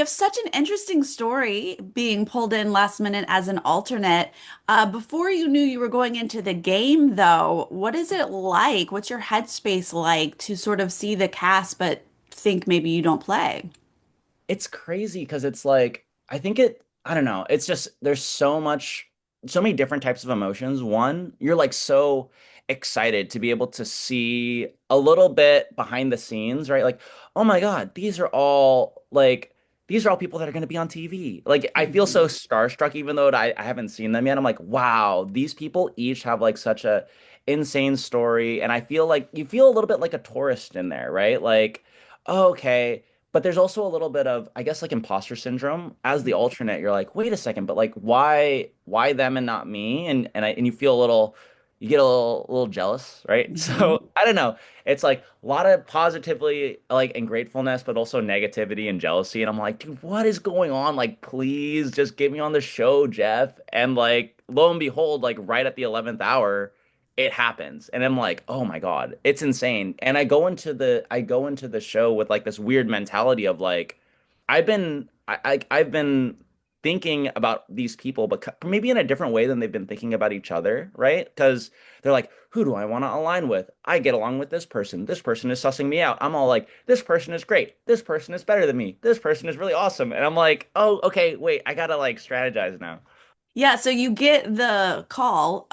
have such an interesting story being pulled in last minute as an alternate. Before you knew you were going into the game, though, what is it like? What's your headspace like to sort of see the cast but think maybe you don't play? It's crazy because it's like I don't know. It's just there's so many different types of emotions. One, you're like so excited to be able to see a little bit behind the scenes, right? Like, oh my God, these are all people that are going to be on TV. Like, I feel so Mhm. starstruck, even though I haven't seen them yet. I'm like, wow, these people each have like such a insane story, and I feel like you feel a little bit like a tourist in there, right? Like, oh, okay. But there's also a little bit of, I guess, like imposter syndrome. As the alternate, you're like, wait a second, but like, why them and not me? And you feel a little, you get a little jealous, right? Mhm. So I don't know. It's like a lot of positively like and gratefulness, but also negativity and jealousy. And I'm like, dude, what is going on? Like, please just get me on the show, Jeff. And like, lo and behold, like right at the 11th hour it happens and I'm like, oh my God, it's insane. And I go into the show with like this weird mentality of like I've been thinking about these people, but maybe in a different way than they've been thinking about each other, right? Because they're like, who do I want to align with? I get along with this person. This person is sussing me out. I'm all like, this person is great. This person is better than me. This person is really awesome. And I'm like, oh, okay, wait, I gotta like strategize now. Yeah, so you get the call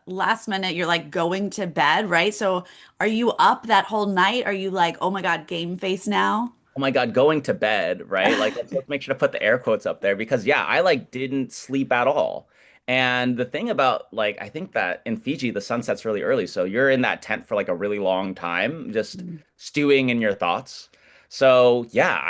last minute, you're like going to bed, right? So are you up that whole night? Are you like, oh my God, game face now? Oh my God, going to bed, right? Like let's make sure to put the air quotes up there because yeah, I like didn't sleep at all. And the thing about like I think that in Fiji the sun sets really early, so you're in that tent for like a really long time, just stewing in your thoughts. So yeah,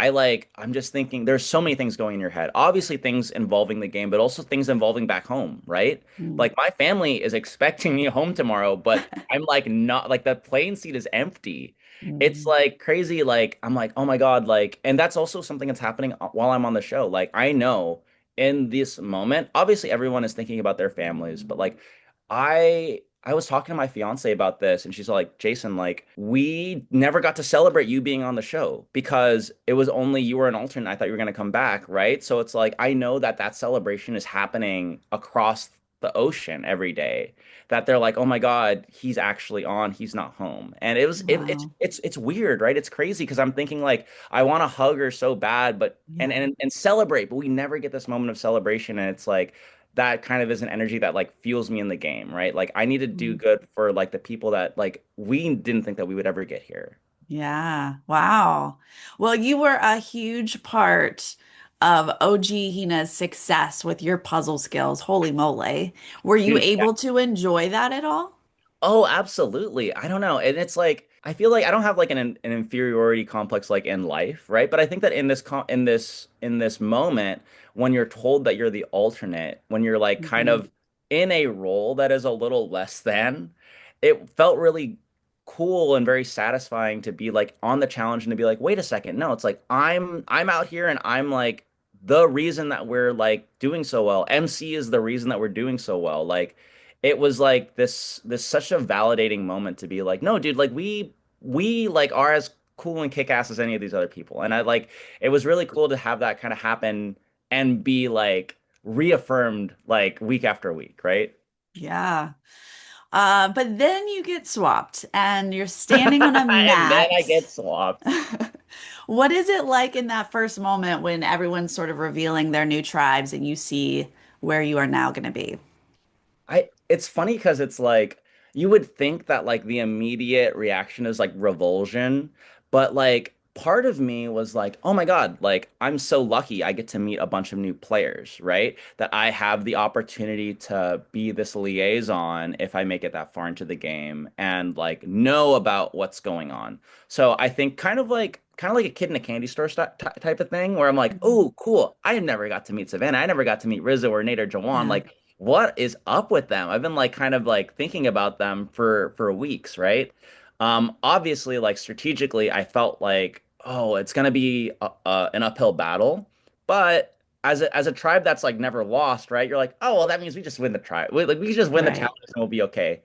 I'm just thinking there's so many things going in your head. Obviously things involving the game, but also things involving back home, right? Mm. Like my family is expecting me home tomorrow, but I'm like not like the plane seat is empty. It's Mm. like crazy. Like, I'm like, oh my God. Like, and that's also something that's happening while I'm on the show. Like, I know in this moment, obviously everyone is thinking about their families, but like, I was talking to my fiance about this, and she's like, Jason, like, we never got to celebrate you being on the show because it was only you were an alternate. I thought you were going to come back, right? So it's like, I know that that celebration is happening across the ocean every day that they're like, oh my God, he's actually on, he's not home. And Wow. it's weird, right? It's crazy because I'm thinking like I want to hug her so bad, but Yeah. and celebrate, but we never get this moment of celebration. And it's like that kind of is an energy that like fuels me in the game, right? Like I need to do Mm. good for like the people that like we didn't think that we would ever get here. Yeah. Wow. Well, you were a huge part of OG Hina's success with your puzzle skills. Holy moly. Were you Dude, able to enjoy that at all? oh, absolutely. I don't know. And it's like I feel like I don't have like an inferiority complex like in life, right? But I think that in in this moment when you're told that you're the alternate, when you're like kind Mhm. of in a role that is a little less than, it felt really cool and very satisfying to be like on the challenge and to be like, "Wait a second. No, it's like I'm out here and I'm like the reason that we're like doing so well. MC is the reason that we're doing so well." Like it was like this such a validating moment to be like, no, dude, like we like are as cool and kick-ass as any of these other people. And I like it was really cool to have that kind of happen and be like reaffirmed like week after week, right? Yeah. But then you get swapped and you're standing on a And then I mat. get swapped. What is it like in that first moment when everyone's sort of revealing their new tribes and you see where you are now going to be? I it's funny because it's like you would think that like the immediate reaction is like revulsion, but like part of me was like, oh my God, like I'm so lucky I get to meet a bunch of new players, right? That I have the opportunity to be this liaison if I make it that far into the game and like know about what's going on. So I think kind of like a kid in a candy store type of thing where I'm like, Mhm. oh, cool. I never got to meet Savannah. I never got to meet Rizzo or Nate or Jawan. Yeah. Like what is up with them? I've been like kind of like thinking about them for weeks, right? Obviously, like strategically, I felt like, oh, it's gonna be an uphill battle, but as a tribe that's like never lost, right? You're like, oh well, that means we just win the tribe. Like we just win the Right. challenge and we'll be okay.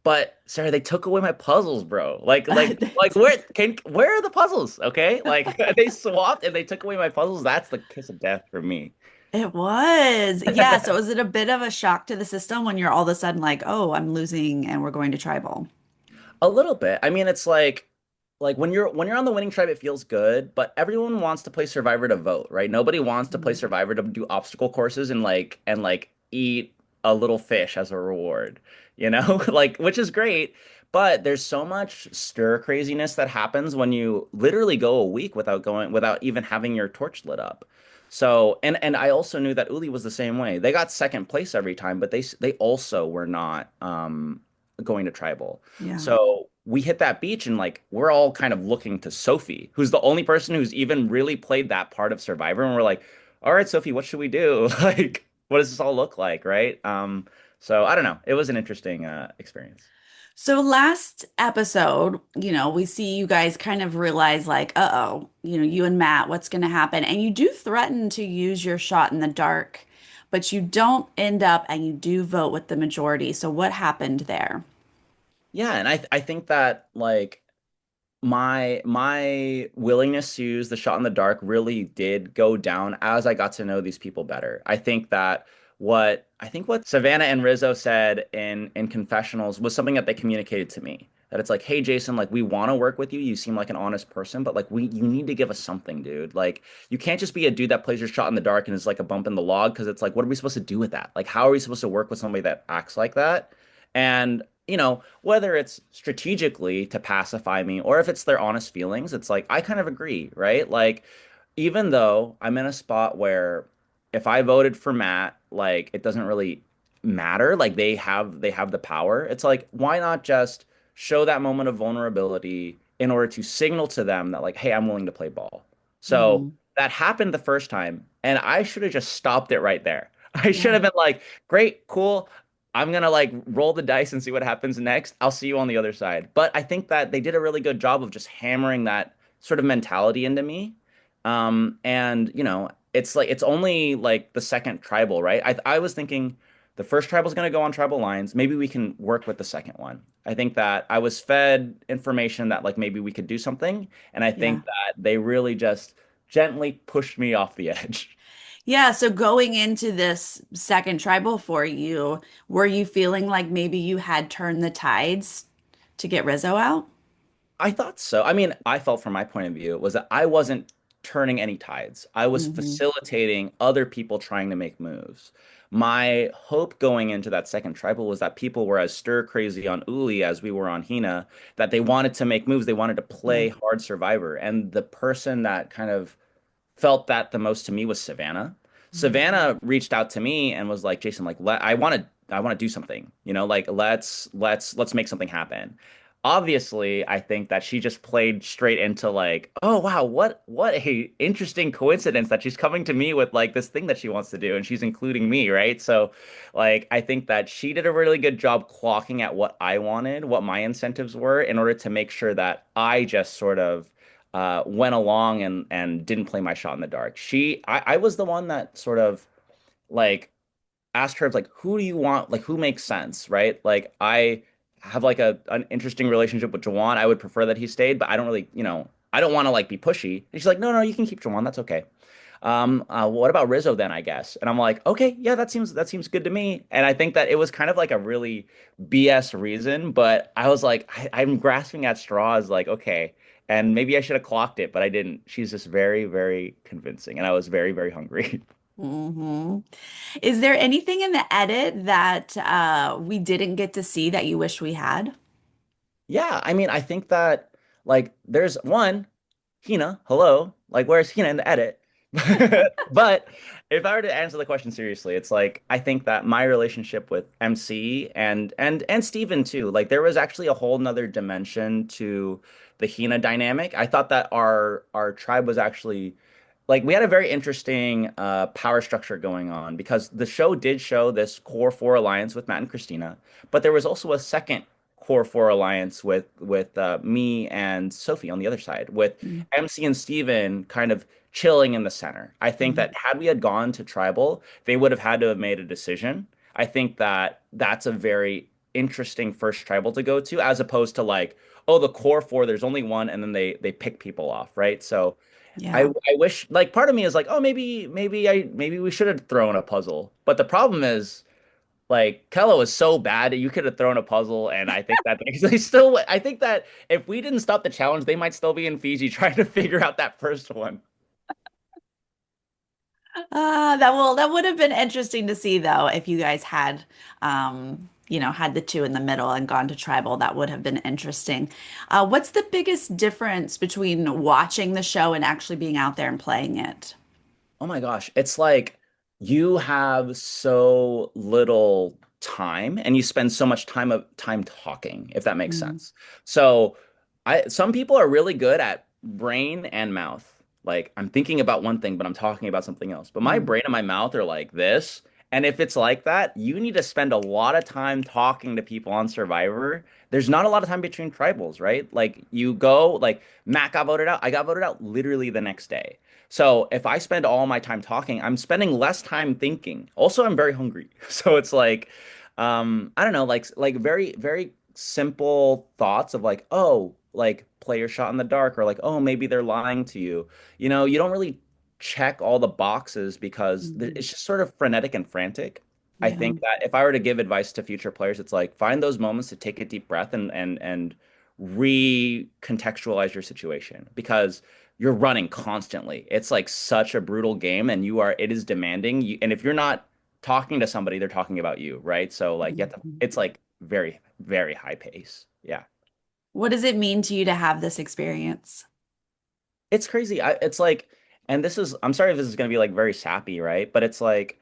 But Sarah, they took away my puzzles, bro. Like where are the puzzles? Okay, like they swapped and they took away my puzzles. That's the kiss of death for me. It was. Yeah. So was it a bit of a shock to the system when you're all of a sudden like, oh, I'm losing and we're going to tribal? A little bit. I mean, it's like when you're on the winning tribe, it feels good, but everyone wants to play Survivor to vote, right? Nobody wants to play Mhm. Survivor to do obstacle courses and eat a little fish as a reward, you know? Like which is great, but there's so much stir craziness that happens when you literally go a week without even having your torch lit up. So, and I also knew that Uli was the same way. They got second place every time, but they also were not going to tribal. Yeah. So we hit that beach and like we're all kind of looking to Sophie, who's the only person who's even really played that part of Survivor. And we're like, all right, Sophie, what should we do? Like, what does this all look like, right? So I don't know. It was an interesting experience. So last episode, we see you guys kind of realize like, uh-oh, you and Matt, what's going to happen? And you do threaten to use your shot in the dark, but you don't end up and you do vote with the majority. So what happened there? Yeah, and I think that like my willingness to use the shot in the dark really did go down as I got to know these people better. I think what Savannah and Rizzo said in confessionals was something that they communicated to me. That it's like, hey Jason, like we want to work with you. You seem like an honest person, but like you need to give us something, dude. Like you can't just be a dude that plays your shot in the dark and is like a bump in the log because it's like, what are we supposed to do with that? Like, how are we supposed to work with somebody that acts like that? And whether it's strategically to pacify me or if it's their honest feelings, it's like I kind of agree, right? Like, even though I'm in a spot where if I voted for Matt, like it doesn't really matter, like they have the power. It's like, why not just show that moment of vulnerability in order to signal to them that like, hey, I'm willing to play ball. So Hmm. that happened the first time, and I should have just stopped it right there. I should Yeah. have been like, great, cool. I'm gonna like roll the dice and see what happens next. I'll see you on the other side. But I think that they did a really good job of just hammering that sort of mentality into me. And it's like it's only like the second tribal, right? I was thinking the first tribal is gonna go on tribal lines. Maybe we can work with the second one. I think that I was fed information that like maybe we could do something, and I Yeah. think that they really just gently pushed me off the edge. Yeah. So going into this second tribal for you, were you feeling like maybe you had turned the tides to get Rizzo out? I thought so. I mean, I felt from my point of view was that I wasn't turning any tides. I was Hmm. facilitating other people trying to make moves. My hope going into that second tribal was that people were as stir crazy on Uli as we were on Hina, that they wanted to make moves, they wanted to Yeah. play hard Survivor. And the person that kind of felt that the most to me was Savannah. Mhm. Savannah reached out to me and was like, Jason, like I want to do something. Like let's make something happen. Obviously, I think that she just played straight into like, oh wow, what a interesting coincidence that she's coming to me with like this thing that she wants to do and she's including me, right? So like I think that she did a really good job clocking at what I wanted, what my incentives were in order to make sure that I just sort of went along and didn't play my shot in the dark. I was the one that sort of like asked her like, who do you want? Like, who makes sense, right? Like, I have like an interesting relationship with Jawan. I would prefer that he stayed, but I don't really, I don't want to like be pushy. And she's like, no, no, you can keep Jawan. That's okay. What about Rizzo then, I guess? And I'm like, okay, yeah, that seems good to me. And I think that it was kind of like a really BS reason, but I was like, I'm grasping at straws, like, okay, and maybe I should have clocked it, but I didn't. She's just very, very convincing, and I was very, very hungry. Hmm. Is there anything in the edit that we didn't get to see that you wish we had? Yeah, I mean, I think that like there's one, Hina, hello. Like, where's Hina in the edit? But if I were to answer the question seriously, it's like I think that my relationship with MC and Steven too, like there was actually a whole nother dimension to the Hina dynamic. I thought that our tribe was actually like we had a very interesting power structure going on because the show did show this core four alliance with Matt and Christina, but there was also a second core four alliance with me and Sophie on the other side, with MC and Steven kind of chilling in the center. I think Mm-hmm. that had we had gone to tribal, they would have had to have made a decision. I think that that's a very interesting first tribal to go to, as opposed to like, oh, the core four, there's only one, and then they pick people off, right? So Yeah. I wish, like, part of me is like, oh, maybe we should have thrown a puzzle. But the problem is, like, Kello is so bad that you could have thrown a puzzle, and I think that they still, I think that if we didn't stop the challenge, they might still be in Fiji trying to figure out that first one. That would have been interesting to see though if you guys had had the two in the middle and gone to tribal. That would have been interesting. What's the biggest difference between watching the show and actually being out there and playing it? Oh my gosh, it's like you have so little time and you spend so much time talking, if that makes Mm, sense. So I some people are really good at brain and mouth. Like I'm thinking about one thing, but I'm talking about something else. But my mm, brain and my mouth are like this. And if it's like that, you need to spend a lot of time talking to people on Survivor. There's not a lot of time between tribals, right? Like you go, like Matt got voted out. I got voted out literally the next day. So if I spend all my time talking, I'm spending less time thinking. Also, I'm very hungry. So it's like, I don't know, like very simple thoughts of like, oh, like play your shot in the dark, or like, oh, maybe they're lying to you. You don't really check all the boxes because mm. it's just sort of frenetic and frantic. I Yeah. think that if I were to give advice to future players, it's like find those moments to take a deep breath and recontextualize your situation because you're running constantly. It's like such a brutal game and it is demanding. And if you're not talking to somebody, they're talking about you, right? So like Mhm. it's like very, very high pace. Yeah. What does it mean to you to have this experience? It's crazy. It's like, and I'm sorry if this is going to be like very sappy, right? But it's like,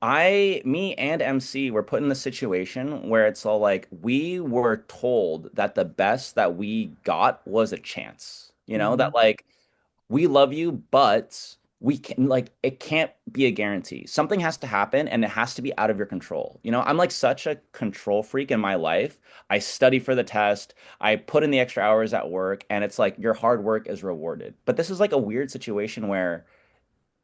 me and MC were put in the situation where it's all like we were told that the best that we got was a chance. Mhm. That like we love you, but we can like it can't be a guarantee. Something has to happen and it has to be out of your control. I'm like such a control freak in my life. I study for the test, I put in the extra hours at work, and it's like your hard work is rewarded. But this is like a weird situation where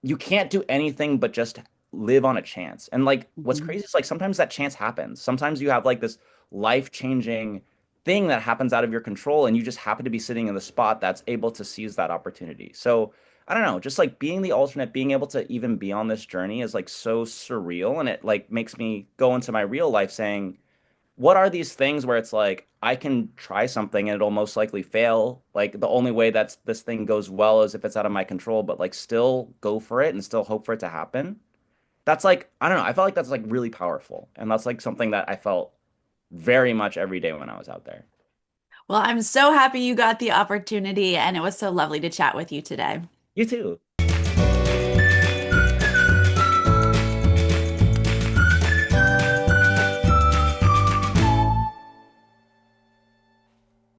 you can't do anything but just live on a chance. And like what's Mhm. crazy is like sometimes that chance happens. Sometimes you have like this life-changing thing that happens out of your control and you just happen to be sitting in the spot that's able to seize that opportunity. So I don't know, just like being the alternate, being able to even be on this journey is like so surreal, and it like makes me go into my real life saying, what are these things where it's like I can try something and it'll most likely fail. Like the only way that this thing goes well is if it's out of my control, but like still go for it and still hope for it to happen. That's like, I don't know. I felt like that's like really powerful. And that's like something that I felt very much every day when I was out there. Well, I'm so happy you got the opportunity, and it was so lovely to chat with you today. You too.